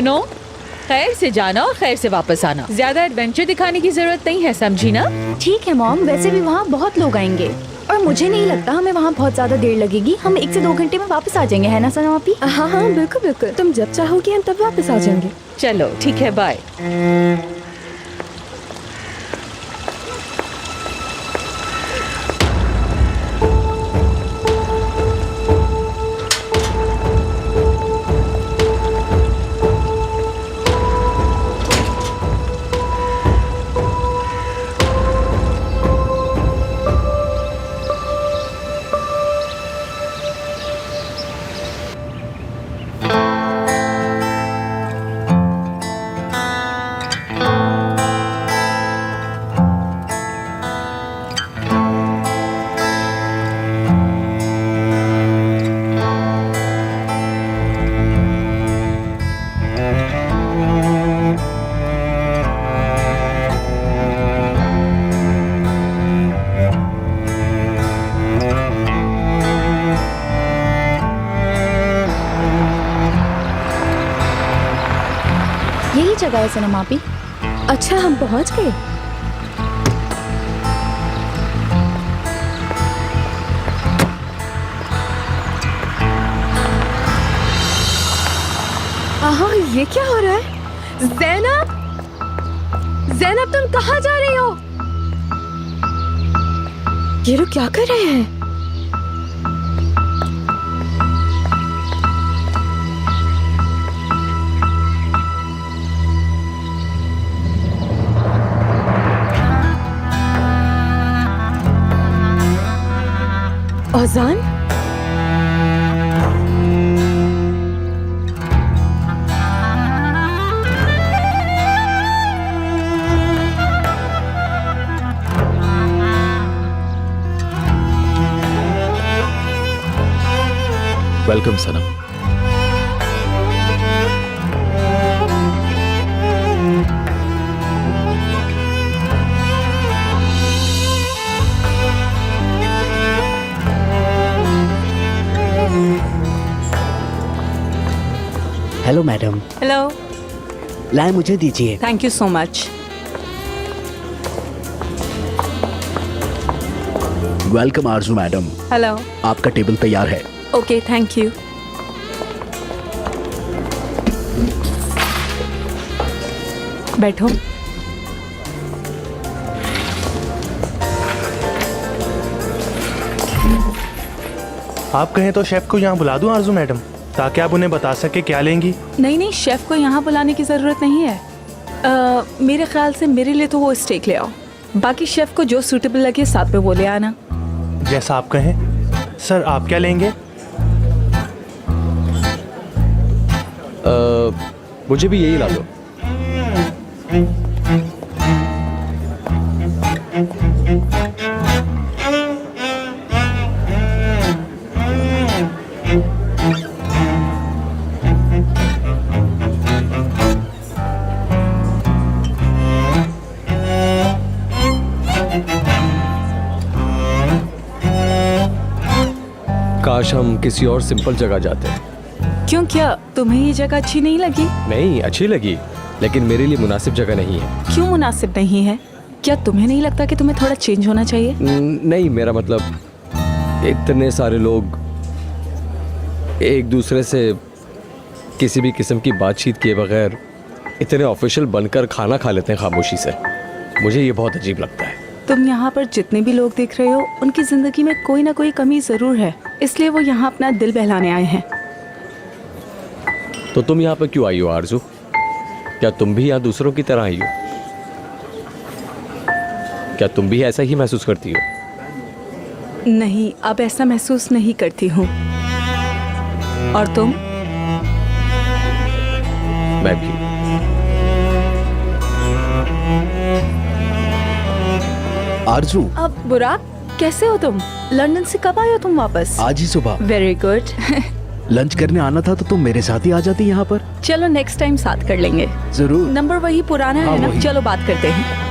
सुनो, खैर से जाना और खैर से वापस आना। ज्यादा एडवेंचर दिखाने की जरूरत नहीं है, समझी ना? ठीक है मॉम, वैसे भी वहाँ बहुत लोग आएंगे और मुझे नहीं लगता हमें वहाँ बहुत ज्यादा देर लगेगी। हम 1 से 2 घंटे में वापस आ जाएंगे, है ना सना आपी? हाँ हाँ बिल्कुल बिल्कुल, तुम जब चाहोगी हम तब वापस आ जाएंगे। चलो ठीक है, बाय। यही जगह है सनम आपी। अच्छा, हम पहुँच गए। हाँ, ये क्या हो रहा है? ज़ैनब, ज़ैनब तुम कहाँ जा रही हो? ये लोग क्या कर रहे हैं? Auzaan? Welcome Sanam. Hello madam. Hello, लाए मुझे दीजिए। Thank you so much. Welcome Arzoo madam, hello. आपका टेबल तैयार है। Okay, thank you. बैठो। आप कहें तो शेफ को यहाँ बुला दूं आरजू मैडम, ताकि आप उन्हें बता सके क्या लेंगी। नहीं नहीं, शेफ को यहाँ बुलाने की ज़रूरत नहीं है। मेरे ख्याल से मेरे लिए तो वो स्टेक ले आओ, बाकी शेफ को जो सूटेबल लगे साथ में वो ले आना। जैसा आप कहें। सर आप क्या लेंगे? मुझे भी यही ला दो। काश हम किसी और सिंपल जगह जाते। क्यों, क्या तुम्हें ये जगह अच्छी नहीं लगी? नहीं, अच्छी लगी, लेकिन मेरे लिए मुनासिब जगह नहीं है। क्यों मुनासिब नहीं है? क्या तुम्हें नहीं लगता कि तुम्हें थोड़ा चेंज होना चाहिए? नहीं, मेरा मतलब इतने सारे लोग एक दूसरे से किसी भी किस्म की बातचीत किए बगैर इतने ऑफिशियल बनकर खाना खा लेते हैं खामोशी से। मुझे ये बहुत अजीब लगता है। तुम यहाँ पर जितने भी लोग देख रहे हो, उनकी जिंदगी में कोई ना कोई कमी जरूर है, इसलिए वो यहाँ अपना दिल बहलाने आए हैं। तो तुम यहाँ पर क्यों आई हो आरजू? क्या तुम भी यहाँ दूसरों की तरह आई हो? क्या तुम भी ऐसा ही महसूस करती हो? नहीं, अब ऐसा महसूस नहीं करती हूँ। और तुम? मैं भी। आरजू। अब बुराक, कैसे हो तुम? लंदन से कब आए हो तुम वापस? आज ही सुबह। Very good. लंच करने आना था तो तुम मेरे साथ ही आ जाती यहाँ पर। चलो नेक्स्ट टाइम साथ कर लेंगे। जरूर। नंबर वही पुराना हाँ, है ना? वही। चलो बात करते हैं।